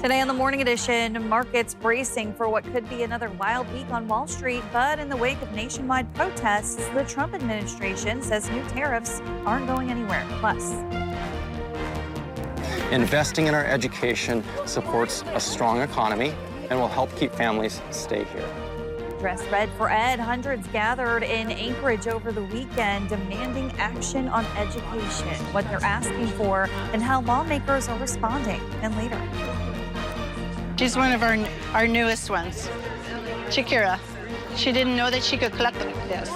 Today on the Morning Edition, markets bracing for what could be another wild week on Wall Street. But in the wake of nationwide protests, the Trump administration says new tariffs aren't going anywhere. Plus, investing in our education supports a strong economy and will help keep families stay here. Dress red for Ed. Hundreds gathered in Anchorage over the weekend demanding action on education, what they're asking for, and how lawmakers are responding. And later, she's one of our newest ones, Shakira. She didn't know that she could cluck like this.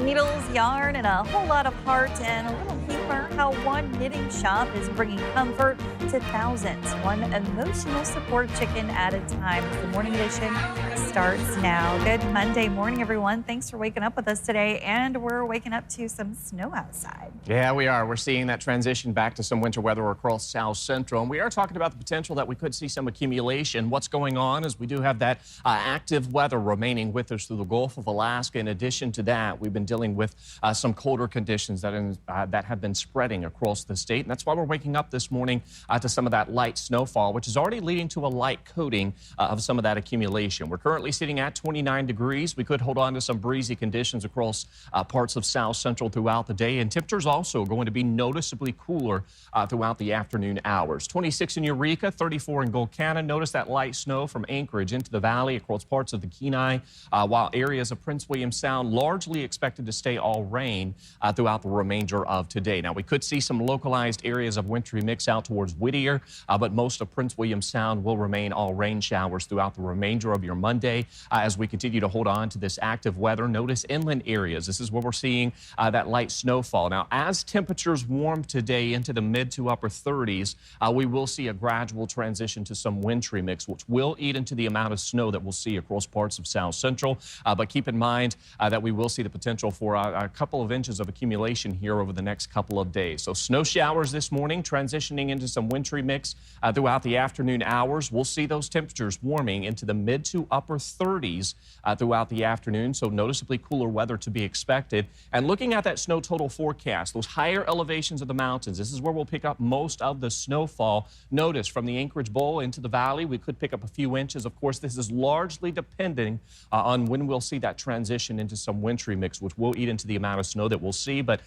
Needles, yarn, and a whole lot of heart and a little humor. How one knitting shop is bringing comfort to thousands, one emotional support chicken at a time. The Morning Edition starts now. Good Monday morning, everyone. Thanks for waking up with us today, and we're waking up to some snow outside. Yeah, we are. We're seeing that transition back to some winter weather across South Central, and we are talking about the potential that we could see some accumulation. What's going on is we do have that active weather remaining with us through the Gulf of Alaska. In addition to that, we've been dealing with some colder conditions that have been spreading across the state, and that's why we're waking up this morning to some of that light snowfall, which is already leading to a light coating of some of that accumulation. We're currently sitting at 29 degrees. We could hold on to some breezy conditions across parts of South Central throughout the day, and temperatures also going to be noticeably cooler throughout the afternoon hours. 26 in Eureka, 34 in Golcana. Notice that light snow from Anchorage into the valley across parts of the Kenai, while areas of Prince William Sound largely expected to stay all rain throughout the remainder of today. Now, we could see some localized areas of wintry mix out towards Whittier, but most of Prince William Sound will remain all rain showers throughout the remainder of your Monday as we continue to hold on to this active weather. Notice inland areas. This is where we're seeing that light snowfall. Now, as temperatures warm today into the mid to upper 30s, we will see a gradual transition to some wintry mix, which will eat into the amount of snow that we'll see across parts of South Central. But keep in mind that we will see the potential for a couple of inches of accumulation here over the next couple of days. So snow showers this morning, transitioning into some wintry mix throughout the afternoon hours. We'll see those temperatures warming into the mid to upper 30s throughout the afternoon, so noticeably cooler weather to be expected. And looking at that snow total forecast, those higher elevations of the mountains, this is where we'll pick up most of the snowfall. Notice from the Anchorage Bowl into the valley, we could pick up a few inches. Of course, this is largely depending on when we'll see that transition into some wintry mix, which will eat into the amount of snow that we'll see. But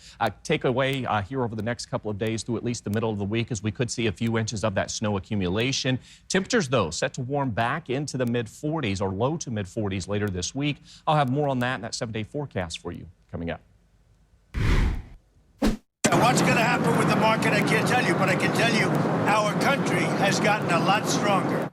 take away here over the next couple of days through at least the middle of the week, as we could see a few inches of that snow accumulation. Temperatures, though, set to warm back into the mid-40s or low to mid-40s later this week. I'll have more on that in that 7-day forecast for you coming up. What's going to happen with the market, I can't tell you, but I can tell you our country has gotten a lot stronger.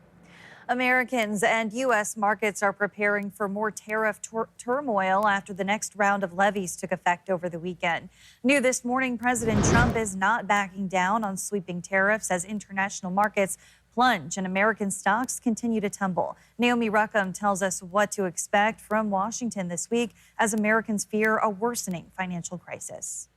Americans and U.S. markets are preparing for more tariff turmoil after the next round of levies took effect over the weekend. New this morning, President Trump is not backing down on sweeping tariffs as international markets plunge and American stocks continue to tumble. Naomi Ruckham tells us what to expect from Washington this week as Americans fear a worsening financial crisis.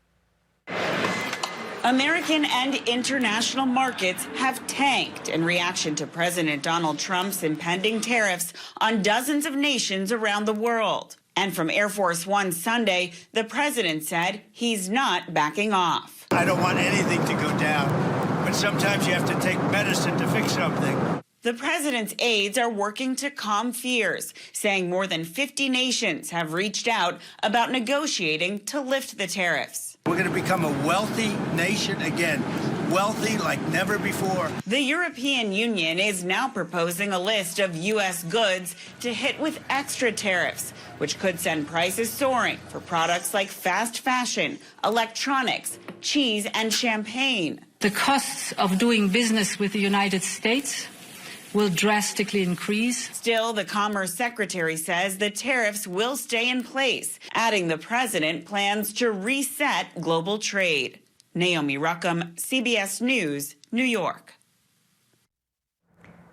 American and international markets have tanked in reaction to President Donald Trump's impending tariffs on dozens of nations around the world. And from Air Force One Sunday, the president said he's not backing off. I don't want anything to go down, but sometimes you have to take medicine to fix something. The president's aides are working to calm fears, saying more than 50 nations have reached out about negotiating to lift the tariffs. We're going to become a wealthy nation again, wealthy like never before. The European Union is now proposing a list of U.S. goods to hit with extra tariffs, which could send prices soaring for products like fast fashion, electronics, cheese, and champagne. The costs of doing business with the United States will drastically increase. Still, the Commerce Secretary says the tariffs will stay in place, adding the president plans to reset global trade. Naomi Ruckham, CBS News, New York.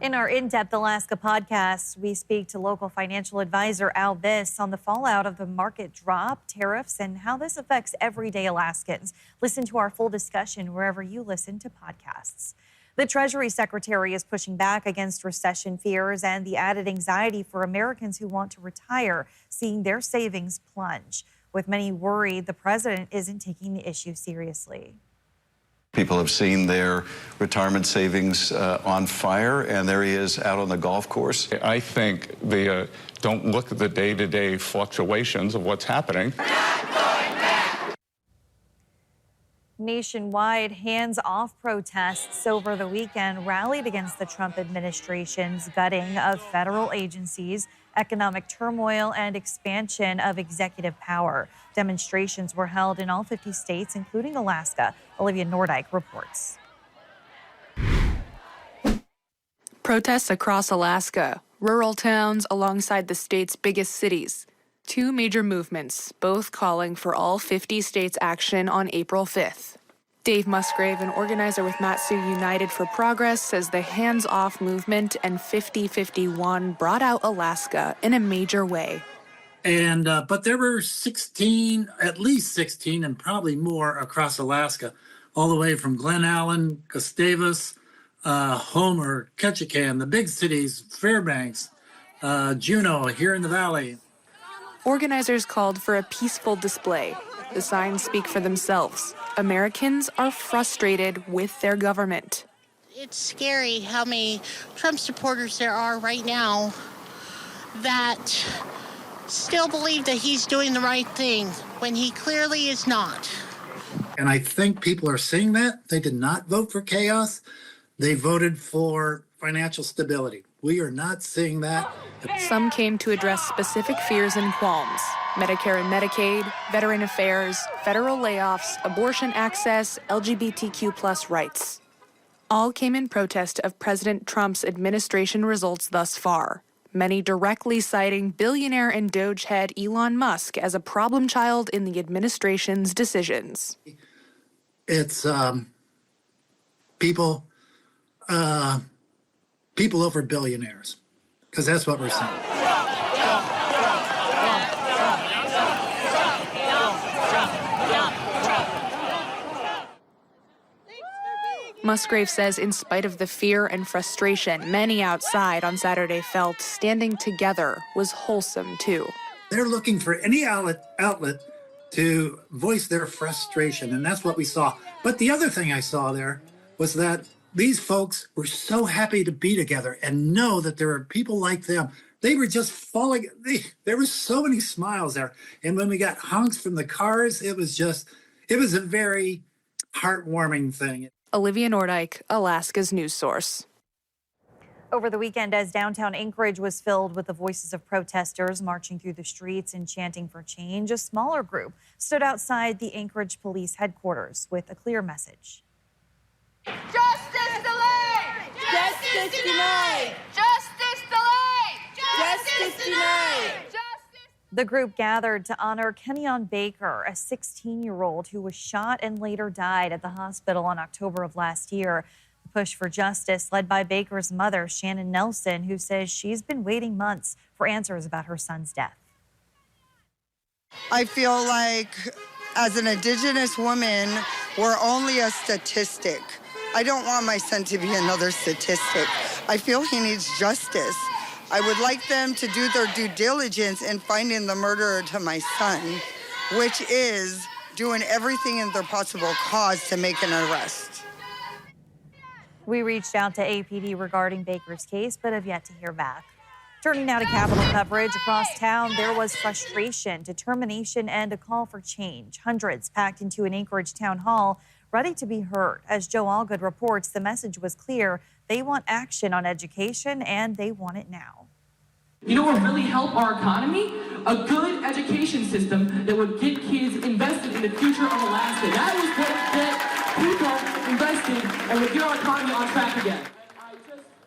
In our In-Depth Alaska podcast, we speak to local financial advisor Al Biss on the fallout of the market drop, tariffs, and how this affects everyday Alaskans. Listen to our full discussion wherever you listen to podcasts. The Treasury Secretary is pushing back against recession fears and the added anxiety for Americans who want to retire, seeing their savings plunge. With many worried, the president isn't taking the issue seriously. People have seen their retirement savings on fire, and there he is out on the golf course. I think they don't look at the day-to-day fluctuations of what's happening. Nationwide hands-off protests over the weekend rallied against the Trump administration's gutting of federal agencies, economic turmoil, and expansion of executive power. Demonstrations were held in all 50 states, including Alaska. Olivia Nordyke reports. Protests across Alaska, rural towns alongside the state's biggest cities. Two major movements, both calling for all 50 states' action on April 5th. Dave Musgrave, an organizer with Matsu United for Progress, says the hands-off movement and 5051 brought out Alaska in a major way. And but there were 16, at least 16, and probably more across Alaska, all the way from Glen Allen, Gustavus, Homer, Ketchikan, the big cities, Fairbanks, Juneau, here in the valley. Organizers called for a peaceful display. The signs speak for themselves. Americans are frustrated with their government. It's scary how many Trump supporters there are right now that still believe that he's doing the right thing when he clearly is not. And I think people are seeing that. They did not vote for chaos. They voted for financial stability. We are not seeing that. Some came to address specific fears and qualms: Medicare and Medicaid, veteran affairs, federal layoffs, abortion access, LGBTQ+ rights. All came in protest of President Trump's administration results thus far, many directly citing billionaire and Doge head Elon Musk as a problem child in the administration's decisions. It's people over billionaires, because that's what we're seeing. Musgrave says in spite of the fear and frustration, many outside on Saturday felt standing together was wholesome too. They're looking for any outlet to voice their frustration, and that's what we saw. But the other thing I saw there was that these folks were so happy to be together and know that there are people like them. They were just falling. There were so many smiles there. And when we got honks from the cars, it was a very heartwarming thing. Olivia Nordyke, Alaska's news source. Over the weekend, as downtown Anchorage was filled with the voices of protesters marching through the streets and chanting for change, a smaller group stood outside the Anchorage Police headquarters with a clear message. Justice delayed! Justice denied! Justice delayed! Justice denied! The group gathered to honor Kenyon Baker, a 16-year-old who was shot and later died at the hospital in October of last year. The push for justice led by Baker's mother, Shannon Nelson, who says she's been waiting months for answers about her son's death. I feel like as an Indigenous woman, we're only a statistic. I don't want my son to be another statistic. I feel he needs justice. I would like them to do their due diligence in finding the murderer to my son, which is doing everything in their possible cause to make an arrest. We reached out to APD regarding Baker's case, but have yet to hear back. Turning now to Capitol coverage. Across town, there was frustration, determination, and a call for change. Hundreds packed into an Anchorage town hall, ready to be heard. As Joe Allgood reports, the message was clear. They want action on education, and they want it now. You know what would really help our economy? A good education system that would get kids invested in the future of Alaska. That was what get people invested and would get our economy on track again.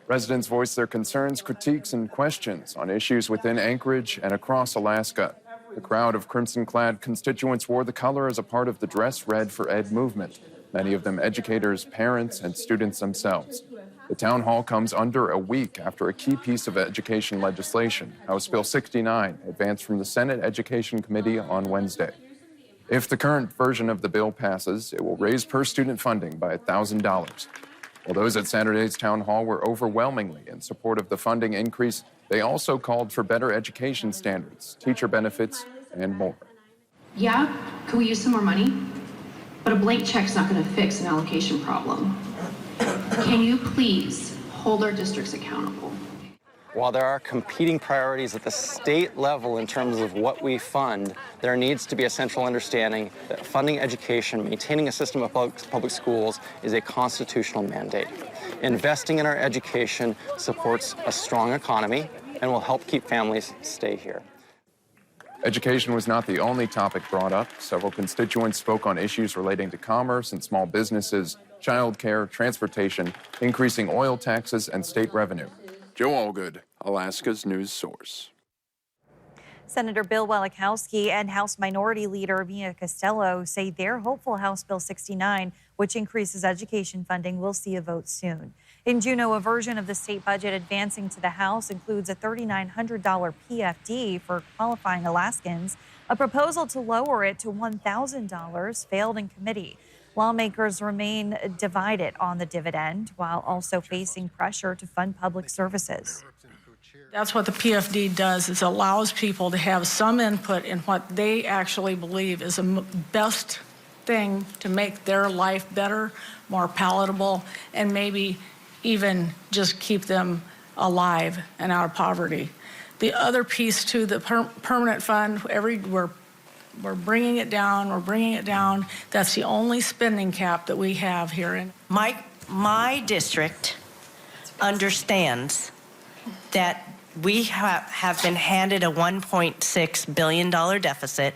Residents voiced their concerns, critiques, and questions on issues within Anchorage and across Alaska. The crowd of crimson-clad constituents wore the color as a part of the Dress Red for Ed movement, many of them educators, parents, and students themselves. The town hall comes under a week after a key piece of education legislation, House Bill 69, advanced from the Senate Education Committee on Wednesday. If the current version of the bill passes, it will raise per-student funding by $1,000. While those at Saturday's town hall were overwhelmingly in support of the funding increase, they also called for better education standards, teacher benefits, and more. Yeah, could we use some more money? but a blank check's not going to fix an allocation problem. Can you please hold our districts accountable? While there are competing priorities at the state level in terms of what we fund, there needs to be a central understanding that funding education, maintaining a system of public schools is a constitutional mandate. Investing in our education supports a strong economy and will help keep families stay here. Education was not the only topic brought up. Several constituents spoke on issues relating to commerce and small businesses, childcare, transportation, increasing oil taxes, and state revenue. Joe Allgood, Alaska's news source. Senator Bill Walikowski and House Minority Leader Mia Costello say they're hopeful House Bill 69, which increases education funding, will see a vote soon. In Juneau, a version of the state budget advancing to the House includes a $3,900 PFD for qualifying Alaskans. A proposal to lower it to $1,000 failed in committee. Lawmakers remain divided on the dividend while also facing pressure to fund public services. That's what the PFD does, is allows people to have some input in what they actually believe is the best thing to make their life better, more palatable, and maybe even just keep them alive and out of poverty. The other piece to the permanent fund, we're bringing it down, That's the only spending cap that we have here. My district understands that we have been handed a $1.6 billion deficit.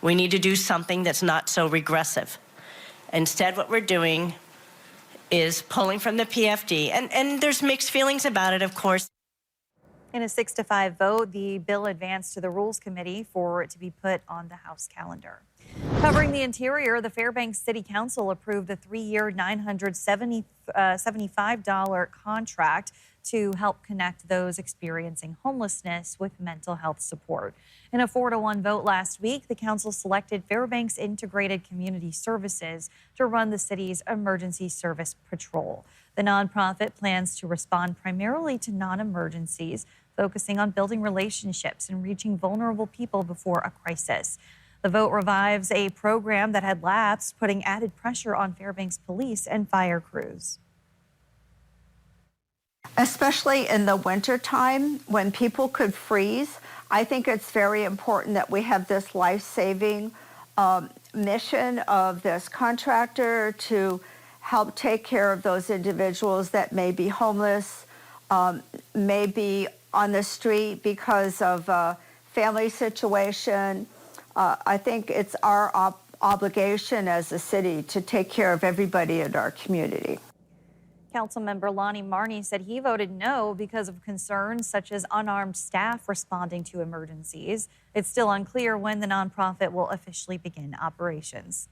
We need to do something that's not so regressive. Instead, what we're doing is pulling from the PFD, and there's mixed feelings about it, of course. In a 6-5 vote, the bill advanced to the Rules Committee for it to be put on the House calendar. Covering the interior, the Fairbanks City Council approved a 3-year $975 contract to help connect those experiencing homelessness with mental health support. In a 4-1 vote last week, the council selected Fairbanks Integrated Community Services to run the city's emergency service patrol. The nonprofit plans to respond primarily to non-emergencies, focusing on building relationships and reaching vulnerable people before a crisis. The vote revives a program that had lapsed, putting added pressure on Fairbanks police and fire crews. Especially in the wintertime when people could freeze, I think it's very important that we have this life-saving mission of this contractor to help take care of those individuals that may be homeless, may be on the street because of a family situation. I think it's our obligation as a city to take care of everybody in our community. Councilmember Lonnie Marney said he voted no because of concerns such as unarmed staff responding to emergencies. It's still unclear when the nonprofit will officially begin operations.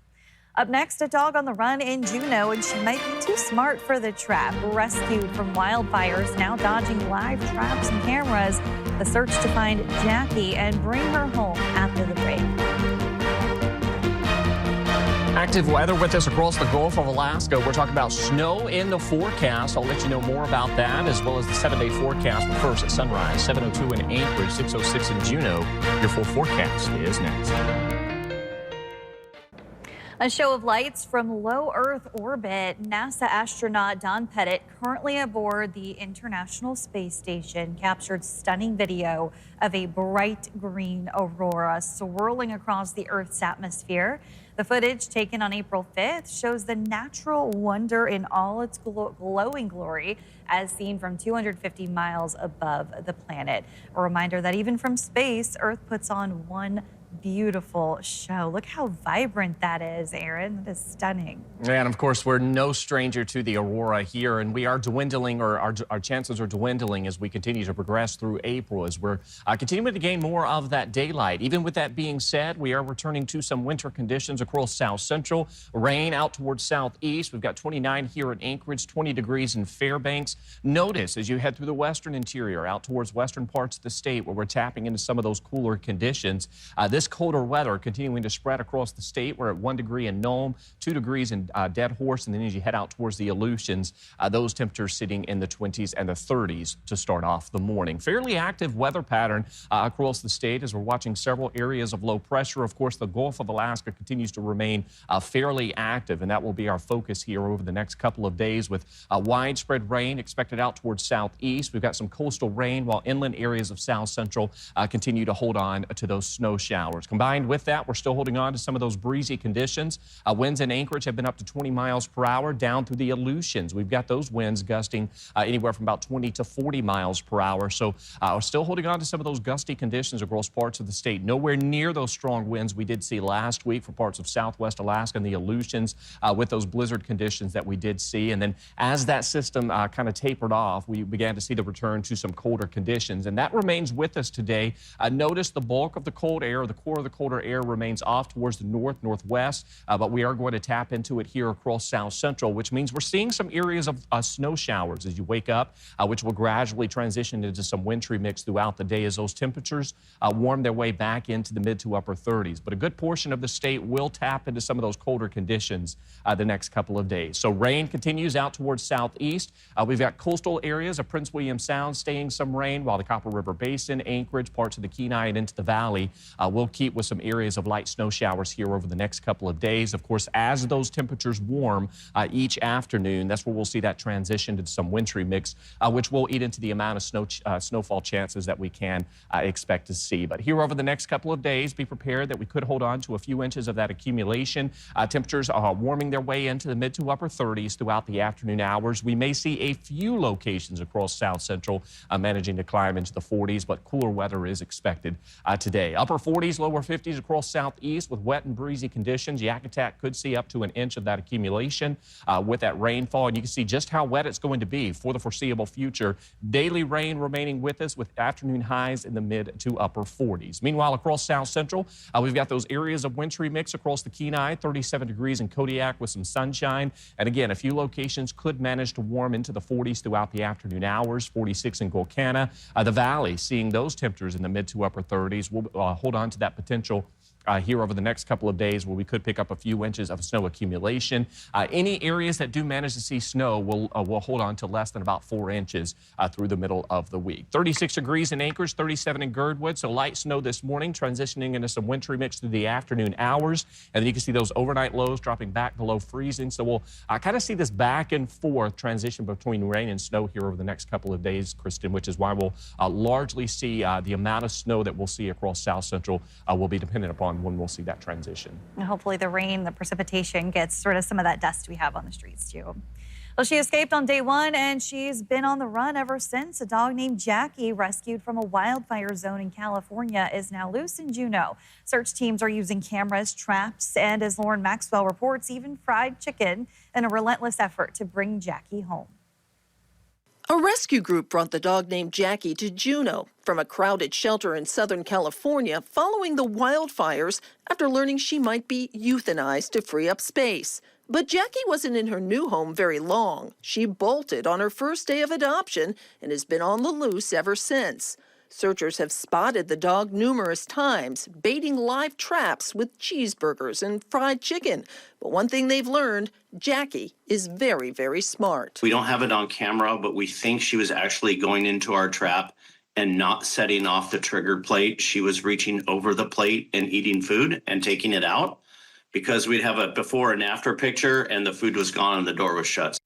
Up next, a dog on the run in Juneau, and she might be too smart for the trap. Rescued from wildfires, now dodging live traps and cameras. The search to find Jackie and bring her home after the break. Active weather with us across the Gulf of Alaska. We're talking about snow in the forecast. I'll let you know more about that, as well as the 7-day forecast. But first, at sunrise, 7:02 in Anchorage, 6:06 in Juneau. Your full forecast is next. A show of lights from low Earth orbit. NASA astronaut Don Pettit, currently aboard the International Space Station, captured stunning video of a bright green aurora swirling across the Earth's atmosphere. The footage, taken on April 5th, shows the natural wonder in all its glowing glory as seen from 250 miles above the planet. A reminder that even from space, Earth puts on one beautiful show. Look how vibrant that is, Aaron. That is stunning. And of course, we're no stranger to the aurora here, and we are dwindling, or our chances are dwindling as we continue to progress through April, as we're continuing to gain more of that daylight. Even with that being said, we are returning to some winter conditions across South Central. Rain out towards southeast. We've got 29 here in Anchorage, 20 degrees in Fairbanks. Notice as you head through the western interior out towards western parts of the state where we're tapping into some of those cooler conditions. This This colder weather continuing to spread across the state. We're at 1 degree in Nome, 2 degrees in Dead Horse, and then as you head out towards the Aleutians, those temperatures sitting in the 20s and the 30s to start off the morning. Fairly active weather pattern across the state as we're watching several areas of low pressure. Of course, the Gulf of Alaska continues to remain fairly active, and that will be our focus here over the next couple of days with widespread rain expected out towards southeast. We've got some coastal rain while inland areas of south central continue to hold on to those snow showers. Combined with that, we're still holding on to some of those breezy conditions. Winds in Anchorage have been up to 20 miles per hour down through the Aleutians. We've got those winds gusting anywhere from about 20 to 40 miles per hour. So we're still holding on to some of those gusty conditions across parts of the state. Nowhere near those strong winds we did see last week for parts of southwest Alaska and the Aleutians with those blizzard conditions that we did see. And then as that system kind of tapered off, we began to see the return to some colder conditions. And that remains with us today. Notice the bulk of the cold air, the core of the colder air remains off towards the northwest, but we are going to tap into it here across south central, which means we're seeing some areas of snow showers as you wake up, which will gradually transition into some wintry mix throughout the day as those temperatures warm their way back into the mid to upper 30s. But a good portion of the state will tap into some of those colder conditions the next couple of days. So rain continues out towards southeast. We've got coastal areas of Prince William Sound staying some rain, while the Copper River Basin, Anchorage, parts of the Kenai, and into the valley will keep with some areas of light snow showers here over the next couple of days. Of course, as those temperatures warm each afternoon, that's where we'll see that transition to some wintry mix, which will eat into the amount of snowfall chances that we can expect to see. But here over the next couple of days, be prepared that we could hold on to a few inches of that accumulation. Temperatures are warming their way into the mid to upper 30s throughout the afternoon hours. We may see a few locations across south central managing to climb into the 40s, but cooler weather is expected today. Upper 40s, lower 50s across southeast with wet and breezy conditions. Yakutat could see up to an inch of that accumulation with that rainfall, and you can see just how wet it's going to be for the foreseeable future. Daily rain remaining with us with afternoon highs in the mid to upper 40s. Meanwhile, across south central, we've got those areas of wintry mix across the Kenai, 37 degrees in Kodiak with some sunshine. And again, a few locations could manage to warm into the 40s throughout the afternoon hours, 46 in Golcana. The valley seeing those temperatures in the mid to upper 30s. We'll hold on to that potential here over the next couple of days where we could pick up a few inches of snow accumulation. Any areas that do manage to see snow will hold on to less than about 4 inches through the middle of the week. 36 degrees in Anchorage, 37 in Girdwood. So light snow this morning, transitioning into some wintry mix through the afternoon hours. And then you can see those overnight lows dropping back below freezing. So we'll kind of see this back and forth transition between rain and snow here over the next couple of days, Kristen, which is why we'll largely see the amount of snow that we'll see across south central will be dependent upon when we'll see that transition. And hopefully the rain, the precipitation gets sort of some of that dust we have on the streets too. Well, she escaped on day one and she's been on the run ever since. A dog named Jackie, rescued from a wildfire zone in California, is now loose in Juneau. Search teams are using cameras, traps, and as Lauren Maxwell reports, even fried chicken in a relentless effort to bring Jackie home. A rescue group brought the dog named Jackie to Juneau from a crowded shelter in Southern California following the wildfires after learning she might be euthanized to free up space. But Jackie wasn't in her new home very long. She bolted on her first day of adoption and has been on the loose ever since. Searchers have spotted the dog numerous times, baiting live traps with cheeseburgers and fried chicken. But one thing they've learned, Jackie is very, very smart. We don't have it on camera, but we think she was actually going into our trap and not setting off the trigger plate. She was reaching over the plate and eating food and taking it out because we'd have a before and after picture and the food was gone and the door was shut.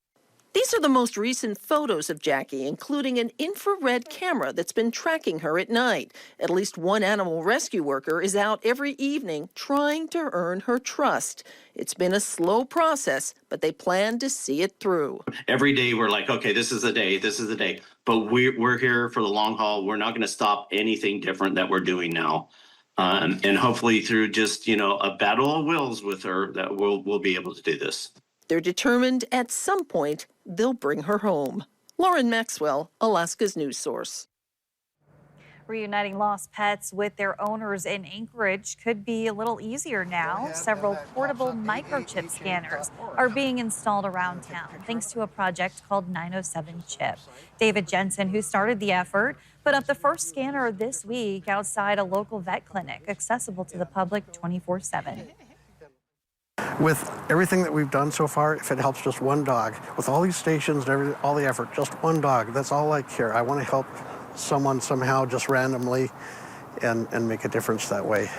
These are the most recent photos of Jackie, including an infrared camera that's been tracking her at night. At least one animal rescue worker is out every evening trying to earn her trust. It's been a slow process, but they plan to see it through. Every day we're like, okay, this is the day, this is the day. But we're here for the long haul. We're not going to stop anything different that we're doing now. And hopefully through just, a battle of wills with her that we'll be able to do this. They're determined at some point they'll bring her home. Lauren Maxwell, Alaska's news source. Reuniting lost pets with their owners in Anchorage could be a little easier now. Several portable microchip scanners are being installed around town thanks to a project called 907 Chip. David Jensen, who started the effort, put up the first scanner this week outside a local vet clinic, accessible to the public 24/7. With everything that we've done so far, if it helps just one dog, with all these stations and all the effort, just one dog, that's all I care. I want to help someone somehow just randomly and make a difference that way.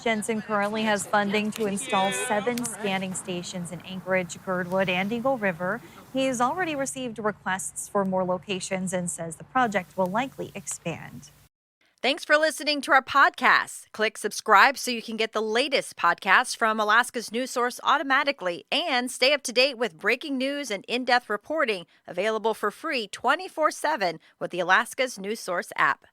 Jensen currently has funding to install 7 scanning stations in Anchorage, Girdwood, and Eagle River. He's already received requests for more locations and says the project will likely expand. Thanks for listening to our podcast. Click subscribe so you can get the latest podcasts from Alaska's news source automatically and stay up to date with breaking news and in-depth reporting available for free 24/7 with the Alaska's news source app.